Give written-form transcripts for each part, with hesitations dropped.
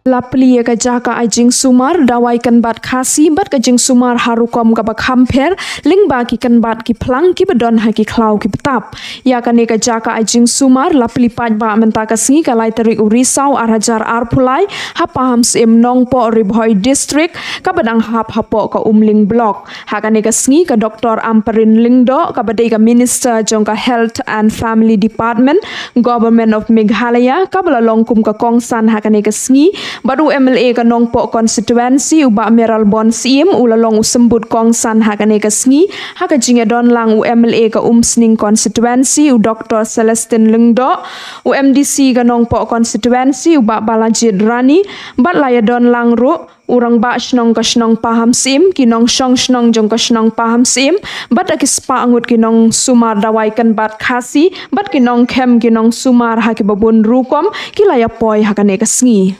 Lapli ka jaka ajing sumar dawai kan bat khasi bat ka jing sumar harukom ka bakhamper lingba ki kan bat ki phlang ki badon ha ki khlau ki betap ya kan ka jaka ajing sumar lapli paj ba menta ka singi ka lai tarik urisau arhajar arpulai ha paham sim nong po ribhoi district ka badang hap hapo ka umling block ha kan ka singi ka Dr. Amparin Lingdo ka badai ka minister jong ka health and family department government of Meghalaya ka bala longkum ka kongsan ha kan ka singi baru MLA ka Nongpo constituency uba Meral Bon Sim ulalong usembut kongsan ha kaneka sngi ha ka jinga don lang MLA ka Sning constituency u Dr. Celestine Lingdo u MDC ka Nongpo constituency uba Balajid Rani bat laya don lang ru urang ba shnong ka shnong paham sim kinong shong shnong jong ka shnong paham sim bat akispa angut kinong sumar dawai kan bat khasi bat kinong khem kinong sumar ha ki babun rukom kilaya poi ha kaneka sngi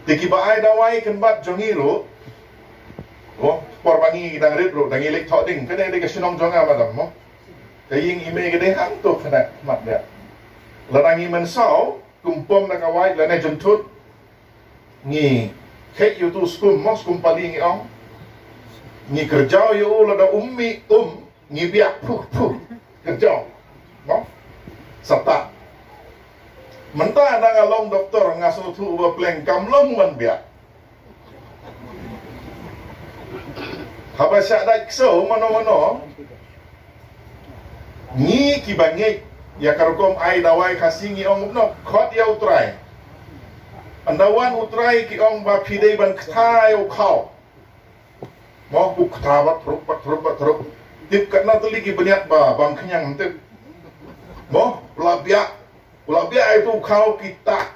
Tiki baai dawai kan bat jongi ro, porbangi dang rit ro, dang ilik thọ ding, cái này cái sinong jonga mà dam mo, cái ying ime cái đấy hang tu khana mat dia, là dang iman sao, kumpom na kawai, là này jon thut, ngi khet yu tu skum paling ong, ngi kerja yu là da ngi biak kerja, mo, sata. Mentah ada ngalong doktor ngasuh tu uba pleng kamlong man biak. Haba syak dak so mano ni ki bangek ya karukom ai dawai kasingi ong no khot ya utrai. Andawan utrai ki ong ba phidei ban kthai o khau. Mo bu kthawat trup. Tip kana tuli ki baniat ba bang kenyang tip. Mo la biak Ulah biak itu kau kita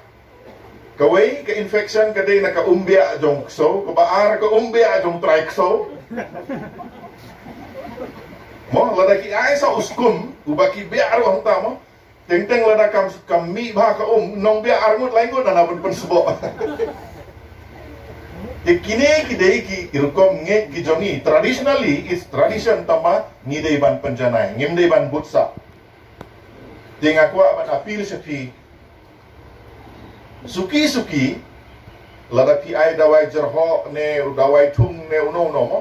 kawai ke infection kadai nak umbia jong kso kebaar ke umbia jong try kso mo lada ki ai sa uskum ubaki biak ro hanta mo teng lada kami bah ka nong biak arngut lain ko dana pen sebo kini kidai ki irkom nge ki jongi traditionally is tradition tama ngidai ban penjanai ngimdai ban butsa Dengan kuat ban apil sepi suki lada pi ai dawai jerho ne dawai tung ne uno mo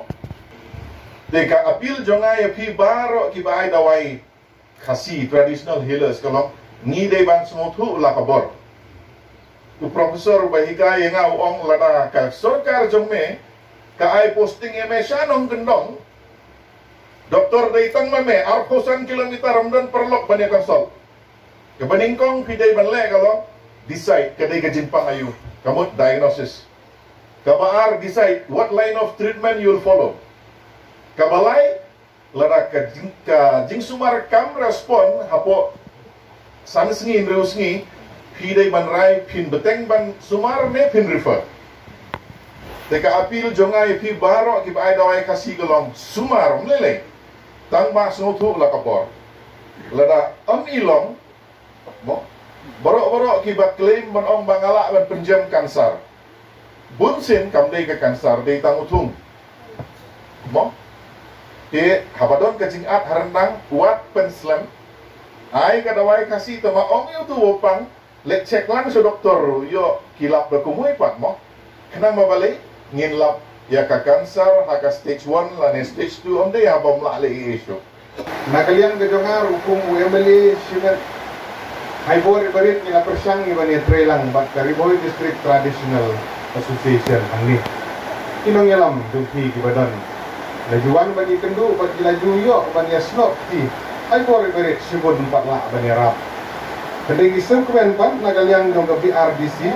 deka apil jonga ya pi baro ki bai dawai khasi traditional healers kalau ni dei ban smotu la kabor tu profesor bahika yang ong lada ka sarkar jongme ka ai posting eme shanong gendong doktor dei tang mame arposan kilometer ramdan perlok banyak konsol kebaningkong pidai banle kalau decide kadai ka jimpang ayu kamu diagnosis kabaar decide what line of treatment you will follow kabalai lara ka jing sumar kam respond hapo sansngi reusngi pidai ban rai pin beteng ban sumar ne pin refer teka apil jongai pi baro ki bai dawai kasi galong sumar mlele tang ba snotu la kapor lada ilong mo borok kibat klaim banong bangala ban penjam kansar bunsin kamdei ke kansar dei tangutung mo habadon ke jingat harandang kuat penslam ai kadawai kasih tama ong yu tu wopang let check lang so doktor yo kilap da kumui pat mo kena mabalik ngin lap ya ka kansar haka stage 1 la ne stage 2 onde ya bom la le isu nakalian ke jongar hukum UMLA sinet Hai bori berit ni persang ni bani trelang bat Kariboi District Traditional Association angni. Inong yalam dupi ki badan. Lajuan bani kendu bat laju yo bani snok ti. Hai bori berit sibon empat la bani rap. Kedai gisem kwen pan nagaliang dong ke BRDC.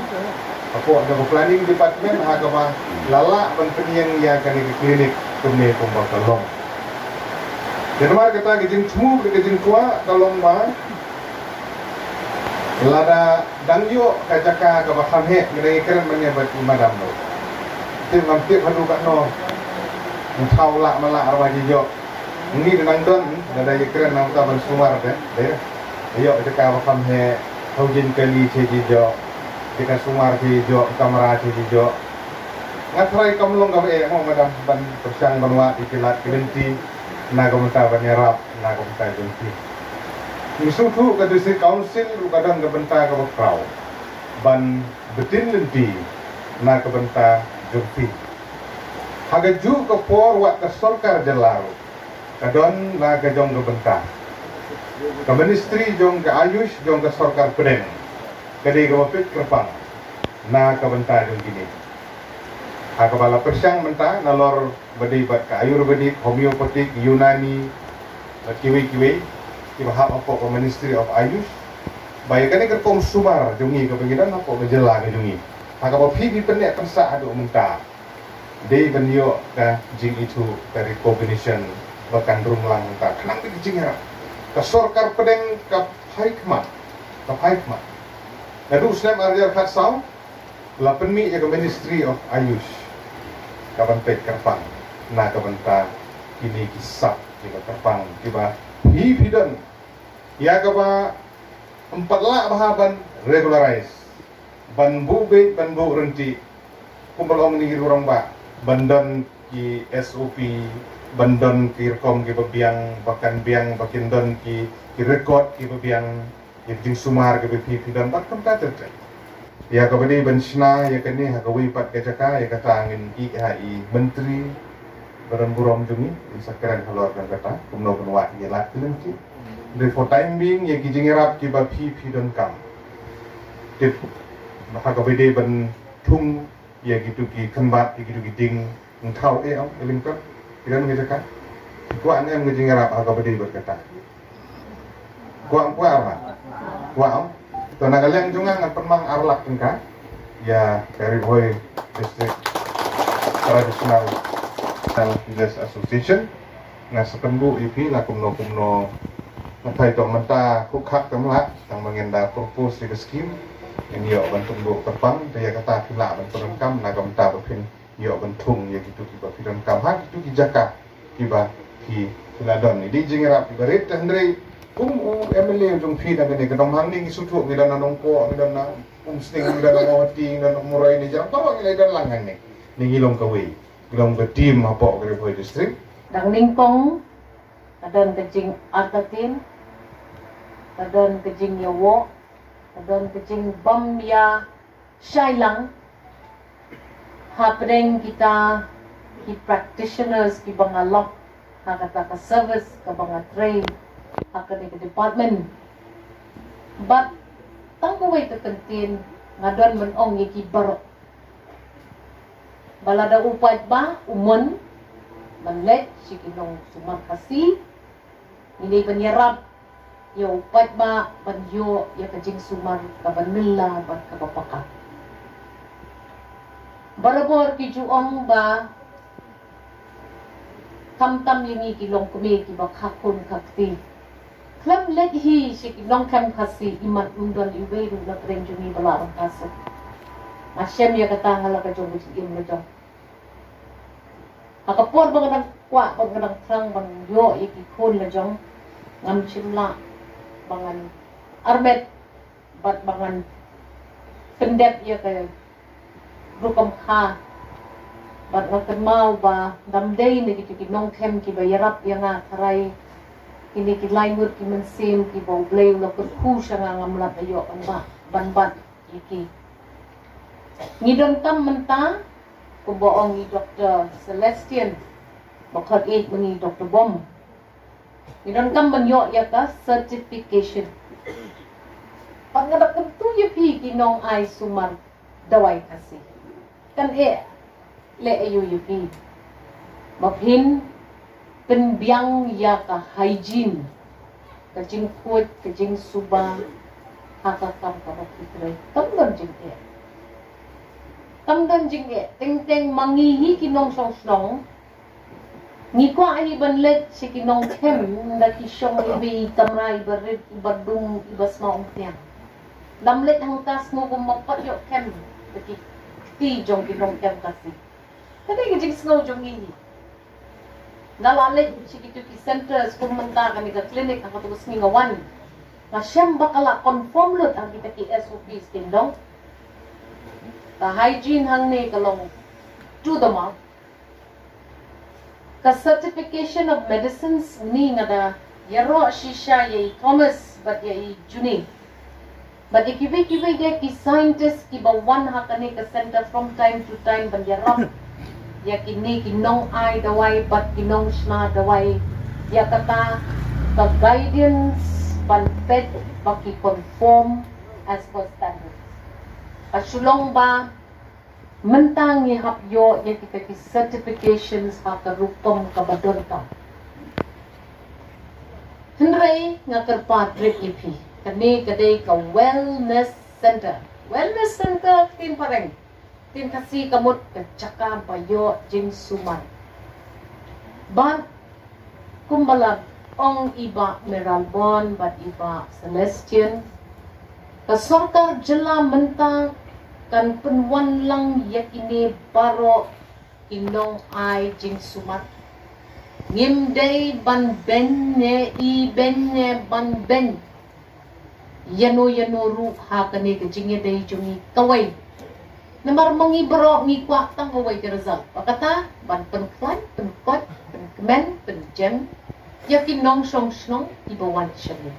Apa ada planning department agama lala ban peniang ya kan ke klinik kemne pembakalong. Jenama kata gejing temu gejing tua kalong ba lada dangyo kajaka ka bakam he ngai keren menyebat madam no tim mampir hadu ka no thau la mala arwa jijo ngi nang don dada keren nang ta ban sumar de ayo ka bakam he haujin kali che jijo ka sumar jijo kamera che jijo ngatrai kamlong ka mo madam ban persang banwa ikilat kenti nagamta ban yarap nagamta jenti Misutu ke district council kadang ke bentang ke bakrau. ban betin lenti na kebenta jumpi. Haga ju ke por wat ke sorkar jelaru. Kadon na ke jong kebenta. Ke ministry jong ke ayush jong ke sorkar pedeng. Kadi ke wapit kerpang na kebenta jong gini. Haga bala persyang menta nalor badi bat ke ayurvedik, homeopatik, Yunani, kiwi-kiwi, kibahap apa ke Ministry of Ayush. Baik kan kerpong sumar jungi ke pengidan apa ke jela ke jungi. Haga bapi di pendek tersa aduk menta. Day benyo ka jing itu dari combination bahkan rumlang menta. Kenang di jing era. Ka sorkar pedeng ka haikmat. Ka haikmat. Nadu snap arjar khatsau lapen mi ya ke Ministry of Ayush. Kaban pek kerpang na kabanta kini kisah kiba kerpang kiba hidan ya kaba 4 lak bahaban regularize ban bu renti kumpul om ni urang ba bandon ki SOP bandon ki rekom ki biang bahkan biang bakin don ki record ki biang jing sumar ki hidan bat kam ta tertre ya kabadi bensna ya kini hakawi pat kecaka ya kata angin IHI menteri beremburom jungi sakran keluarkan kata kumno benwa ya lak nanti for time being ya kijingerap ki ba phi don kam tip hakabadi ben thung ya gitu ki kembat gitu giding ngthau am elingkap kiran ngejaka kuan em kijingerap hakabadi berkata kuan apa kuan Tona kalian juga ngan permang arlak engka ya dari boy district traditional village association na sepenbu ipi na kumno natai to menta kukhak kamla yang mengenda purpose di skim ini yo bantung bu terpang daya kata pila bantung kam na kamta bapin yo bantung ya gitu kiba pidan kam ha gitu kijaka kiba ki ladon ni di jingerap ibarit andre MLA jong fi na gani kadang hangning isutu ngidan na nongko ngidan na sting ngidan na mawati ngidan na muray ni jarang parang ngidan langan ni ngilong kawi ngilong ke team apa kare boy district dang ningkong kadon kejing artatin kadon kejing yawo kadon kejing bam ya shailang hapeng kita ki practitioners ki bangalok kata ka service ka banga train academic department but tangguway kekentin ngadon menong iki barok balada upat ba umon manlet sikinong sumar kasi ini penyerap ya upat ba banyo ya kajing sumar kabanila ba kabapaka barabor ki juong ba kamtam yungi kilong kumi ki bakhakun kakti Klam let hi sikinong kam kasi iman undon iweru na prenjuni balarang kaso. Asyam ya kata ngala ka jong busigim na jong. Akapor bang nang kwa bang nang trang bang yo ikikun na jong ngam chimla bangan armet bat bangan pendep ya ka rukam kha bat ngakan mau ba damday ni kikinong kem ki bayarap ya nga karay ini ki lainut ki mensim ki bau blay lo ku sanga ngamlat ayo ang ban iki ngidon kam menta ku boong ni Dr. Celestian bakhat mengi Dr. Bom ngidon kam banyo ya ka certification pangadakan tu ya pi kinong ay sumar dawai kasi kan le ayo yu pi maphin penbiang ya ka hygiene kajing kuat kajing suba hakakam ka kitray tamdan jing e ting mangihi kinong song ni ko ani banlet si kinong kem na kisyong ibi tamray barit ibadung ibas maong tiang damlet hang tas mo kung mapatyo kem ti jong kinong kem kasi kaya kajing snow jong ini nalalit sikitu ki centers kumenta kami ka clinic ang katubos ni ngawan na siyang bakala conform lot ang kita ki SOPs tindong ka hygiene hang ni kalong to the mouth ka certification of medicines ni nga da yaro shisha yay Thomas but yay Juni But ikiwe ya ki scientist ki bawan hakane ka center from time to time banjarap. Ya kini kinong ay dawai but kinong shna dawai. Ya kata the guidance ban pet baki conform as per standards. Pasulong ba mentang hapyo ya kita ki certifications hakarupom kabadon ka. Henry nga kerpa trip ipi. Kani kadai ka wellness center. Wellness center tin pareng. Tin kasi kamot kacaka bayo jing suman. But kumbalag ong iba Meralbon but iba Celestian. Kasorkar jela mentang kan penwan lang yakini baro inong ay jing sumat. Ngimday ban benye i benye ban ben. Yano ru hakani kajingnya day jungi kawai. Namar mangibro ngikwa tang kawai kerazal. Pakata ban penklan penkot penkemen penjem yakin nong song snong ibawan syari.